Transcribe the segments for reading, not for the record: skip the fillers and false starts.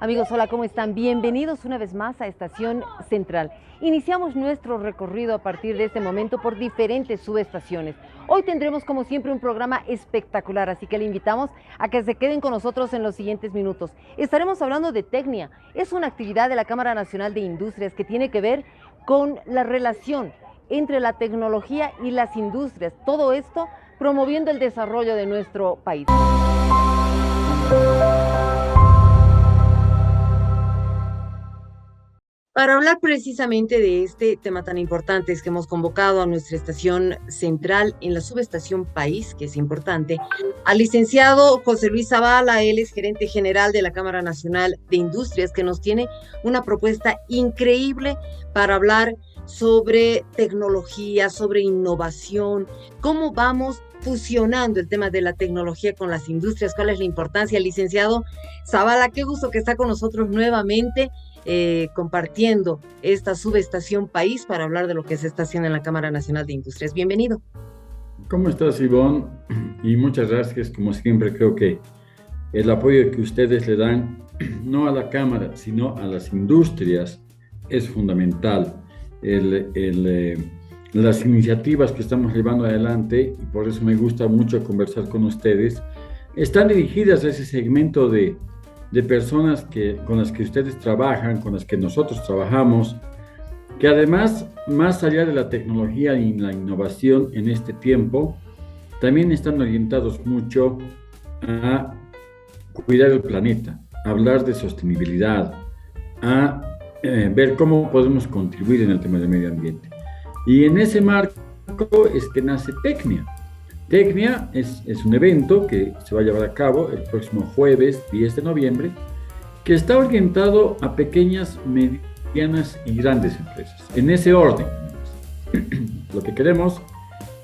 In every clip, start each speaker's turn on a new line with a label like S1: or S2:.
S1: Amigos, hola, ¿cómo están? Bienvenidos una vez más a Estación Central. Iniciamos nuestro recorrido a partir de este momento por diferentes subestaciones. Hoy tendremos, como siempre, un programa espectacular, así que le invitamos a que se queden con nosotros en los siguientes minutos. Estaremos hablando de Tecnia. Es una actividad de la Cámara Nacional de Industrias que tiene que ver con la relación entre la tecnología y las industrias. Todo esto promoviendo el desarrollo de nuestro país. Para hablar precisamente de este tema tan importante es que hemos convocado a nuestra estación central en la subestación País, que es importante, al licenciado José Luis Zavala. Él es gerente general de la Cámara Nacional de Industrias, que nos tiene una propuesta increíble para hablar sobre tecnología, sobre innovación, cómo vamos fusionando el tema de la tecnología con las industrias, cuál es la importancia. Licenciado Zavala, qué gusto que está con nosotros nuevamente. Compartiendo esta subestación País para hablar de lo que se está haciendo en la Cámara Nacional de Industrias. Bienvenido.
S2: ¿Cómo estás, Ivonne? Y muchas gracias, como siempre. Creo que el apoyo que ustedes le dan, no a la Cámara, sino a las industrias, es fundamental. Las iniciativas que estamos llevando adelante, y por eso me gusta mucho conversar con ustedes, están dirigidas a ese segmento de personas con las que ustedes trabajan, con las que nosotros trabajamos, que además, más allá de la tecnología y la innovación en este tiempo, también están orientados mucho a cuidar el planeta, a hablar de sostenibilidad, a ver cómo podemos contribuir en el tema del medio ambiente. Y en ese marco es que nace Tecnia. Tecnia es un evento que se va a llevar a cabo el próximo jueves 10 de noviembre, que está orientado a pequeñas, medianas y grandes empresas. En ese orden, lo que queremos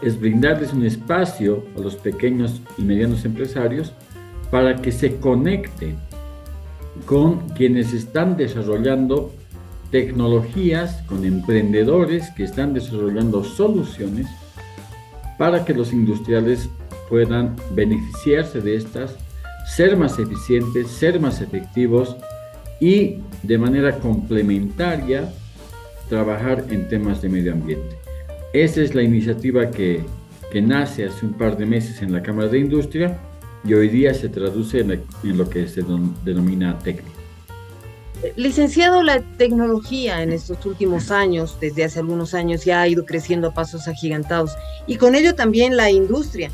S2: es brindarles un espacio a los pequeños y medianos empresarios para que se conecten con quienes están desarrollando tecnologías, con emprendedores que están desarrollando soluciones para que los industriales puedan beneficiarse de estas, ser más eficientes, ser más efectivos y de manera complementaria trabajar en temas de medio ambiente. Esa es la iniciativa que nace hace un par de meses en la Cámara de Industria y hoy día se traduce en lo que se denomina Tecnia.
S1: Licenciado, la tecnología en estos últimos años, desde hace algunos años, ya ha ido creciendo a pasos agigantados y con ello también la industria.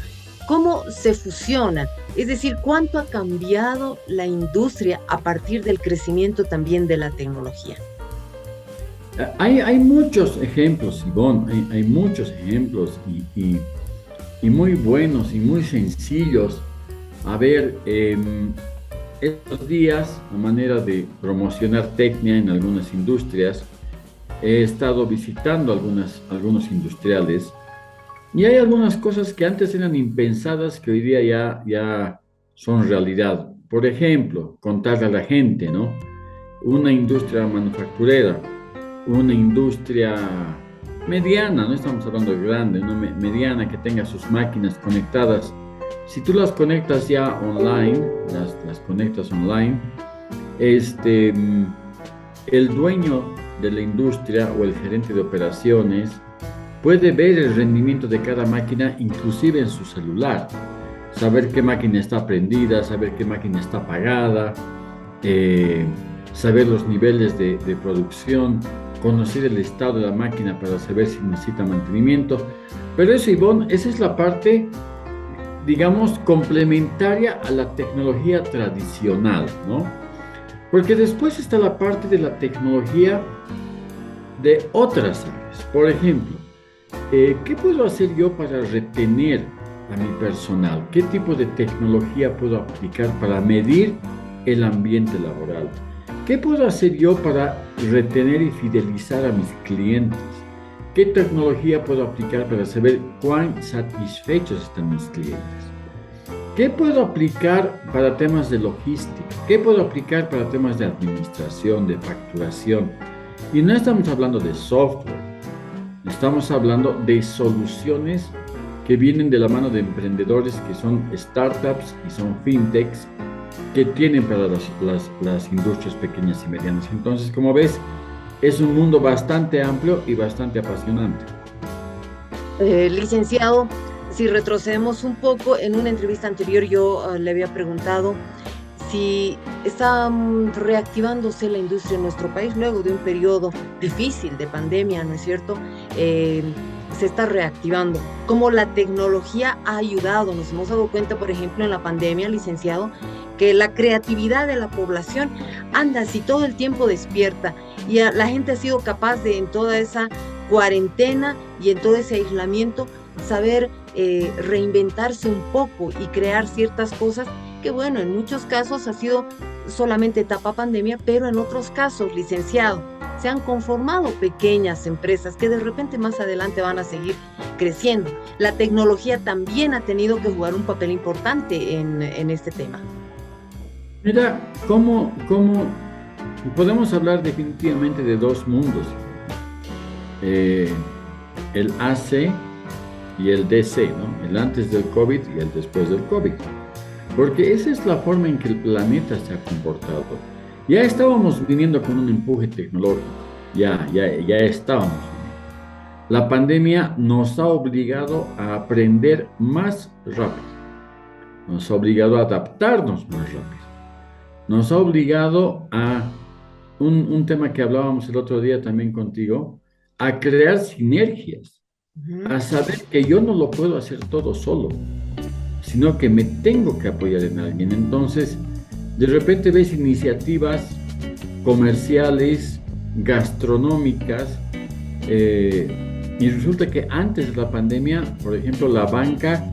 S1: ¿Cómo se fusiona? Es decir, ¿cuánto ha cambiado la industria a partir del crecimiento también de la tecnología?
S2: Hay muchos ejemplos, Ivonne, hay muchos ejemplos y muy buenos y muy sencillos. A ver, estos días, a manera de promocionar Tecnia en algunas industrias, he estado visitando algunos industriales y hay algunas cosas que antes eran impensadas que hoy día ya son realidad. Por ejemplo, contarle a la gente, ¿no? Una industria manufacturera, una industria mediana, no estamos hablando de grande, una mediana que tenga sus máquinas conectadas. Si tú las conectas ya online, las conectas online, el dueño de la industria o el gerente de operaciones puede ver el rendimiento de cada máquina, inclusive en su celular, saber qué máquina está prendida, saber qué máquina está apagada, saber los niveles de producción, conocer el estado de la máquina para saber si necesita mantenimiento. Pero eso, Ivonne, esa es la parte, digamos, complementaria a la tecnología tradicional, ¿no? Porque después está la parte de la tecnología de otras áreas. Por ejemplo, ¿qué puedo hacer yo para retener a mi personal? ¿Qué tipo de tecnología puedo aplicar para medir el ambiente laboral? ¿Qué puedo hacer yo para retener y fidelizar a mis clientes? ¿Qué tecnología puedo aplicar para saber cuán satisfechos están mis clientes? ¿Qué puedo aplicar para temas de logística? ¿Qué puedo aplicar para temas de administración, de facturación? Y no estamos hablando de software, estamos hablando de soluciones que vienen de la mano de emprendedores que son startups y son fintechs que tienen para las industrias pequeñas y medianas. Entonces, como ves, es un mundo bastante amplio y bastante apasionante.
S1: Licenciado, si retrocedemos un poco, en una entrevista anterior yo le había preguntado si está reactivándose la industria en nuestro país luego de un periodo difícil de pandemia, ¿no es cierto? Se está reactivando. ¿Cómo la tecnología ha ayudado? Nos hemos dado cuenta, por ejemplo, en la pandemia, licenciado, que la creatividad de la población anda así todo el tiempo despierta y la gente ha sido capaz de, en toda esa cuarentena y en todo ese aislamiento, saber reinventarse un poco y crear ciertas cosas que, bueno, en muchos casos ha sido solamente etapa pandemia, pero en otros casos, licenciado, se han conformado pequeñas empresas que de repente más adelante van a seguir creciendo. La tecnología también ha tenido que jugar un papel importante en este tema.
S2: Mira, ¿cómo podemos hablar definitivamente de dos mundos? El AC y el DC, ¿no? El antes del COVID y el después del COVID. Porque esa es la forma en que el planeta se ha comportado. Ya estábamos viniendo con un empuje tecnológico, ya estábamos. La pandemia nos ha obligado a aprender más rápido, nos ha obligado a adaptarnos más rápido, nos ha obligado a un tema que hablábamos el otro día también contigo, a crear sinergias, a saber que yo no lo puedo hacer todo solo, sino que me tengo que apoyar en alguien. Entonces, de repente ves iniciativas comerciales, gastronómicas, y resulta que antes de la pandemia, por ejemplo, la banca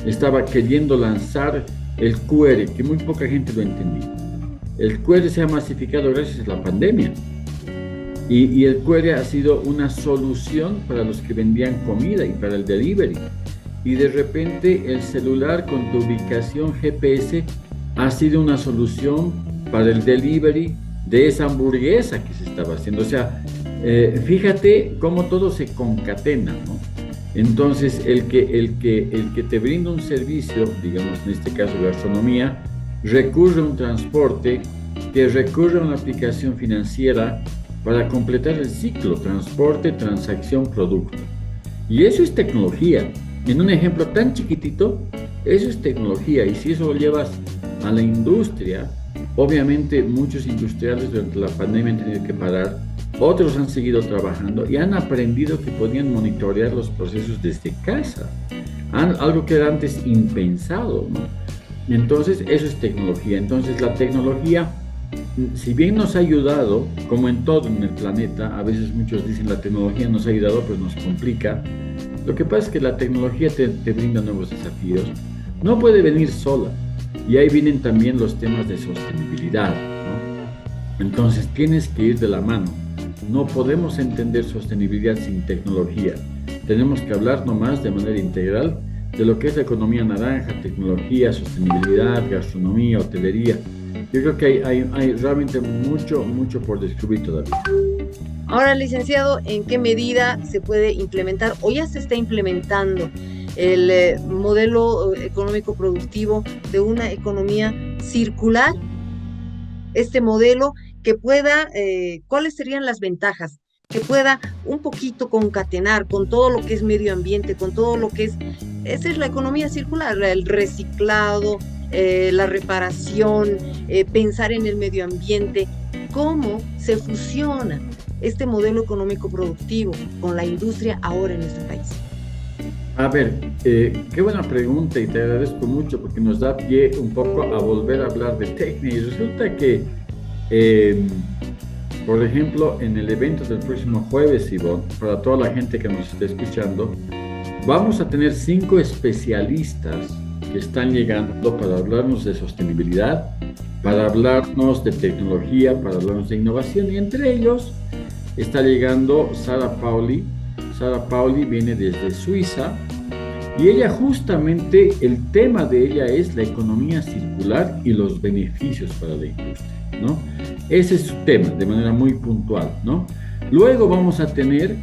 S2: estaba queriendo lanzar el QR, que muy poca gente lo entendía. El QR se ha masificado gracias a la pandemia. Y el QR ha sido una solución para los que vendían comida y para el delivery. Y de repente el celular con tu ubicación GPS ha sido una solución para el delivery de esa hamburguesa que se estaba haciendo. O sea, fíjate cómo todo se concatena, ¿no? Entonces, el que te brinda un servicio, digamos en este caso gastronomía, recurre a un transporte, que recurre a una aplicación financiera para completar el ciclo, transporte, transacción, producto. Y eso es tecnología. En un ejemplo tan chiquitito, eso es tecnología. Y si eso lo llevas a la industria, obviamente muchos industriales durante la pandemia han tenido que parar, otros han seguido trabajando y han aprendido que podían monitorear los procesos desde casa, algo que era antes impensado, ¿no? Entonces, eso es tecnología. Entonces, la tecnología, si bien nos ha ayudado, como en todo en el planeta, a veces muchos dicen la tecnología nos ha ayudado, pues nos complica. Lo que pasa es que la tecnología te brinda nuevos desafíos. No puede venir sola. Y ahí vienen también los temas de sostenibilidad, ¿no? Entonces, tienes que ir de la mano. No podemos entender sostenibilidad sin tecnología. Tenemos que hablar nomás de manera integral de lo que es la economía naranja, tecnología, sostenibilidad, gastronomía, hotelería. Yo creo que hay realmente mucho por descubrir todavía.
S1: Ahora, licenciado, ¿en qué medida se puede implementar o ya se está implementando el modelo económico productivo de una economía circular? Este modelo que pueda, ¿cuáles serían las ventajas? Que pueda un poquito concatenar con todo lo que es medio ambiente, con todo lo que esa es la economía circular, el reciclado, la reparación, pensar en el medio ambiente. ¿Cómo se fusiona este modelo económico productivo con la industria ahora en nuestro país?
S2: A ver, qué buena pregunta y te agradezco mucho porque nos da pie un poco a volver a hablar de técnica. Y resulta que, por ejemplo, en el evento del próximo jueves, Ivonne, para toda la gente que nos esté escuchando, vamos a tener 5 especialistas que están llegando para hablarnos de sostenibilidad, para hablarnos de tecnología, para hablarnos de innovación. Y entre ellos está llegando Sara Pauli. Sara Pauli viene desde Suiza y ella justamente, el tema de ella es la economía circular y los beneficios para la industria, ¿no? Ese es su tema de manera muy puntual, ¿no? Luego vamos a tener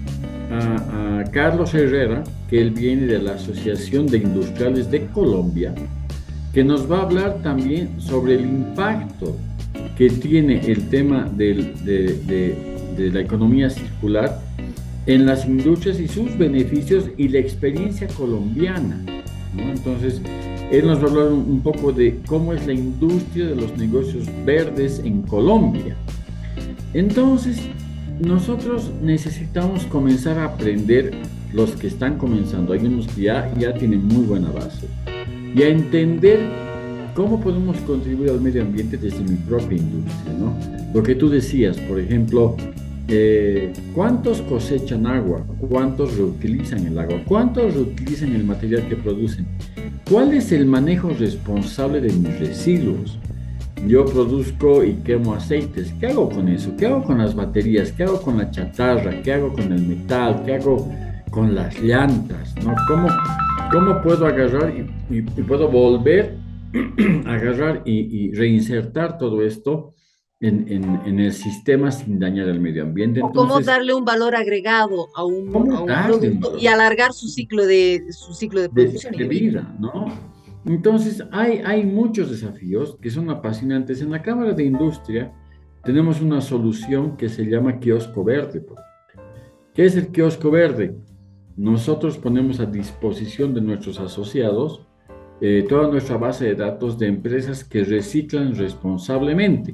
S2: a Carlos Herrera, que él viene de la Asociación de Industriales de Colombia, que nos va a hablar también sobre el impacto que tiene el tema de la economía circular en las industrias y sus beneficios y la experiencia colombiana, ¿no? Entonces, él nos va a hablar un poco de cómo es la industria de los negocios verdes en Colombia. Entonces, nosotros necesitamos comenzar a aprender, los que están comenzando, hay unos que ya tienen muy buena base, y a entender cómo podemos contribuir al medio ambiente desde mi propia industria, ¿no? Lo que tú decías, por ejemplo, ¿cuántos cosechan agua? ¿Cuántos reutilizan el agua? ¿Cuántos reutilizan el material que producen? ¿Cuál es el manejo responsable de mis residuos? Yo produzco y quemo aceites. ¿Qué hago con eso? ¿Qué hago con las baterías? ¿Qué hago con la chatarra? ¿Qué hago con el metal? ¿Qué hago con las llantas? ¿No? ¿Cómo puedo agarrar y puedo volver a agarrar y reinsertar todo esto en el sistema sin dañar el medio ambiente?
S1: O cómo
S2: Entonces,
S1: darle un valor agregado a
S2: ¿cómo
S1: un
S2: darle un
S1: producto y
S2: valor
S1: alargar su ciclo de producción y
S2: de
S1: de vida.
S2: vida, ¿no? Entonces, hay muchos desafíos que son apasionantes. En la Cámara de Industria tenemos una solución que se llama kiosco verde. ¿Qué es el kiosco verde? Nosotros ponemos a disposición de nuestros asociados toda nuestra base de datos de empresas que reciclan responsablemente.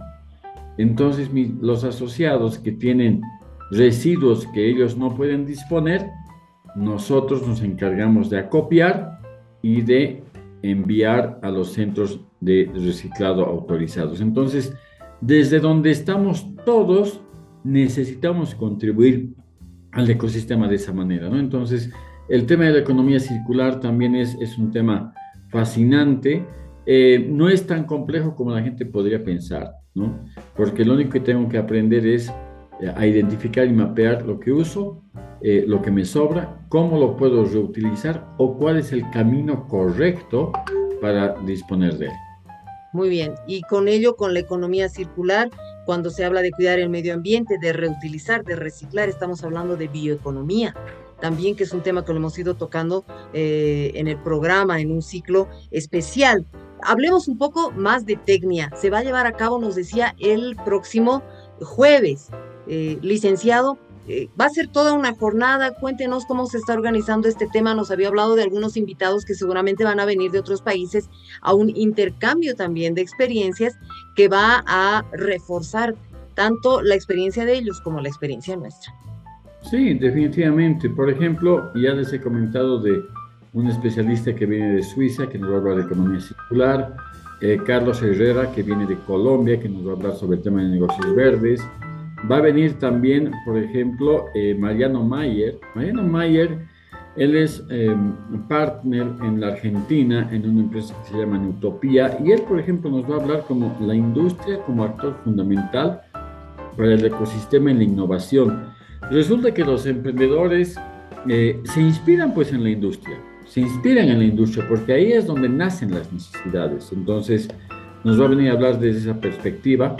S2: Entonces, los asociados que tienen residuos que ellos no pueden disponer, nosotros nos encargamos de acopiar y de enviar a los centros de reciclado autorizados. Entonces, desde donde estamos todos, necesitamos contribuir al ecosistema de esa manera, ¿no? Entonces, el tema de la economía circular también es un tema fascinante. No es tan complejo como la gente podría pensar, ¿no? Porque lo único que tengo que aprender es a identificar y mapear lo que uso, lo que me sobra, cómo lo puedo reutilizar o cuál es el camino correcto para disponer de él.
S1: Muy bien. Y con ello, con la economía circular, cuando se habla de cuidar el medio ambiente, de reutilizar, de reciclar, estamos hablando de bioeconomía. También, que es un tema que lo hemos ido tocando en el programa, en un ciclo especial. Hablemos un poco más de Tecnia. Se va a llevar a cabo, nos decía, el próximo jueves. Licenciado, va a ser toda una jornada. Cuéntenos cómo se está organizando este tema. Nos había hablado de algunos invitados que seguramente van a venir de otros países a un intercambio también de experiencias que va a reforzar tanto la experiencia de ellos como la experiencia nuestra.
S2: Sí, definitivamente. Por ejemplo, ya les he comentado de un especialista que viene de Suiza, que nos va a hablar de economía circular, Carlos Herrera, que viene de Colombia, que nos va a hablar sobre el tema de negocios verdes. Va a venir también, por ejemplo, Mariano Mayer. Mariano Mayer, él es partner en la Argentina en una empresa que se llama Utopía, y él, por ejemplo, nos va a hablar como la industria como actor fundamental para el ecosistema en la innovación. Resulta que los emprendedores se inspiran pues en la industria, porque ahí es donde nacen las necesidades. Entonces nos va a venir a hablar desde esa perspectiva.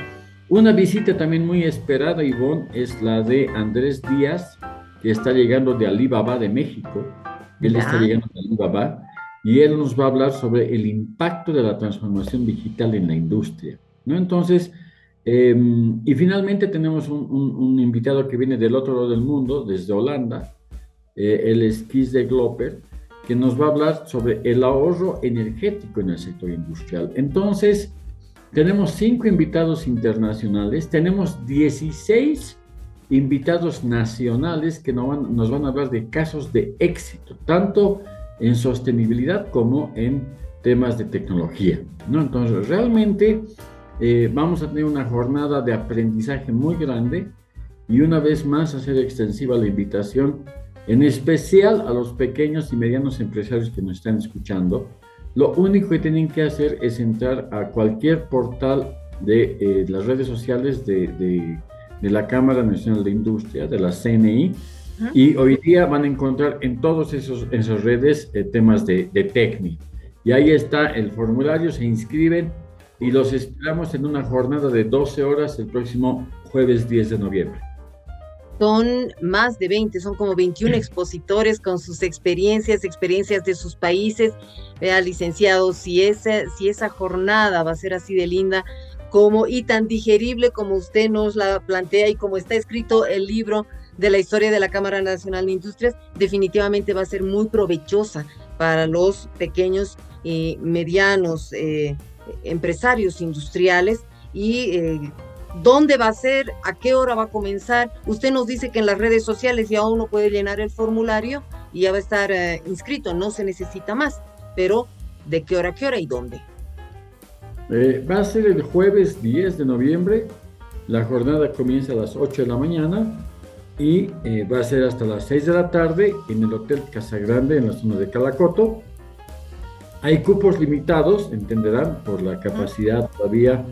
S2: Una visita también muy esperada, Ivonne, es la de Andrés Díaz, que está llegando de Alibaba de México. Él está llegando de Alibaba y él nos va a hablar sobre el impacto de la transformación digital en la industria, ¿no? Entonces, y finalmente tenemos un invitado que viene del otro lado del mundo, desde Holanda, él es Kees de Gloper, que nos va a hablar sobre el ahorro energético en el sector industrial. Entonces, tenemos 5 invitados internacionales, tenemos 16 invitados nacionales que nos van a hablar de casos de éxito, tanto en sostenibilidad como en temas de tecnología, ¿no? Entonces, realmente vamos a tener una jornada de aprendizaje muy grande y una vez más hacer extensiva la invitación, en especial a los pequeños y medianos empresarios que nos están escuchando. Lo único que tienen que hacer es entrar a cualquier portal de las redes sociales de la Cámara Nacional de Industria, de la CNI, y hoy día van a encontrar en todas esas redes temas de Tecni. Y ahí está el formulario, se inscriben y los esperamos en una jornada de 12 horas el próximo jueves 10 de noviembre.
S1: Son más de 20, son como 21 expositores con sus experiencias de sus países. Vea, licenciado, si esa jornada va a ser así de linda como y tan digerible como usted nos la plantea y como está escrito el libro de la historia de la Cámara Nacional de Industrias, definitivamente va a ser muy provechosa para los pequeños y medianos empresarios industriales y dónde va a ser, a qué hora va a comenzar. Usted nos dice que en las redes sociales ya uno puede llenar el formulario y ya va a estar inscrito, no se necesita más, pero ¿de qué hora a qué hora y dónde?
S2: Va a ser el jueves 10 de noviembre, la jornada comienza a las 8 de la mañana y va a ser hasta las 6 de la tarde en el Hotel Casagrande en la zona de Calacoto. Hay cupos limitados, entenderán, por la capacidad todavía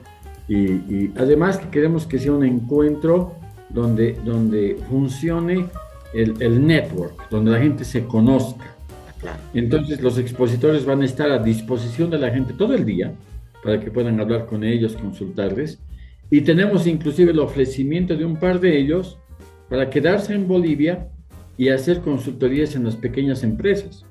S2: y además que queremos que sea un encuentro donde funcione el network, donde la gente se conozca.
S1: Claro.
S2: Entonces los expositores van a estar a disposición de la gente todo el día para que puedan hablar con ellos, consultarles. Y tenemos inclusive el ofrecimiento de un par de ellos para quedarse en Bolivia y hacer consultorías en las pequeñas empresas.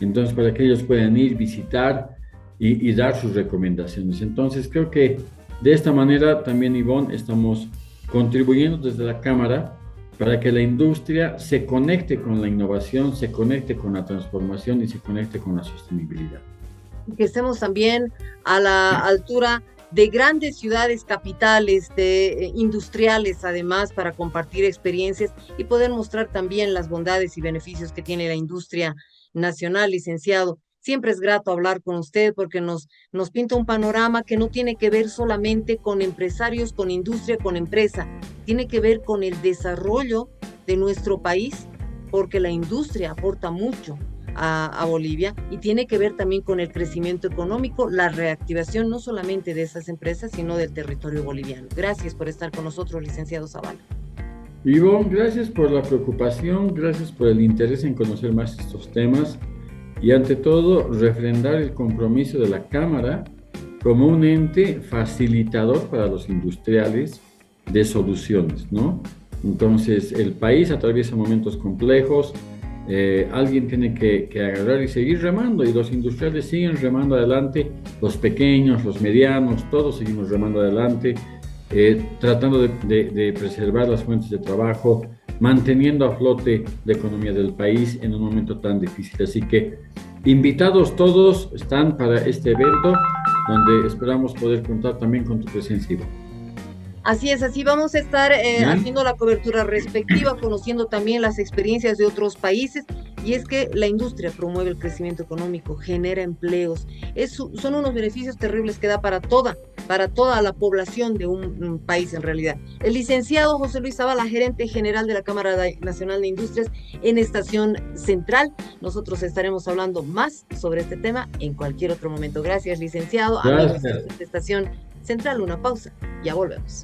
S2: Entonces, para que ellos puedan ir, visitar y dar sus recomendaciones. Entonces, creo que de esta manera también, Ivonne, estamos contribuyendo desde la Cámara para que la industria se conecte con la innovación, se conecte con la transformación y se conecte con la sostenibilidad.
S1: Que estemos también a la altura de grandes ciudades capitales, de industriales además, para compartir experiencias y poder mostrar también las bondades y beneficios que tiene la industria nacional, licenciado. Siempre es grato hablar con usted porque nos pinta un panorama que no tiene que ver solamente con empresarios, con industria, con empresa, tiene que ver con el desarrollo de nuestro país, porque la industria aporta mucho a Bolivia y tiene que ver también con el crecimiento económico, la reactivación no solamente de esas empresas, sino del territorio boliviano. Gracias por estar con nosotros, licenciado Zavala.
S2: Ivonne, gracias por la preocupación, gracias por el interés en conocer más estos temas y ante todo refrendar el compromiso de la Cámara como un ente facilitador para los industriales de soluciones, ¿no? Entonces, el país atraviesa momentos complejos, alguien tiene que agarrar y seguir remando y los industriales siguen remando adelante, los pequeños, los medianos, todos seguimos remando adelante, tratando de preservar las fuentes de trabajo, manteniendo a flote la economía del país en un momento tan difícil. Así que invitados todos están para este evento donde esperamos poder contar también con tu presencia, Ivonne.
S1: Así es, así vamos a estar haciendo la cobertura respectiva, conociendo también las experiencias de otros países, y es que la industria promueve el crecimiento económico, genera empleos, son unos beneficios terribles que da para toda la población de un país en realidad. El licenciado José Luis Zavala, gerente general de la Cámara Nacional de Industrias en Estación Central. Nosotros estaremos hablando más sobre este tema en cualquier otro momento. Gracias, licenciado.
S2: Gracias.
S1: Amigos de Estación Central, una pausa. Ya volvemos.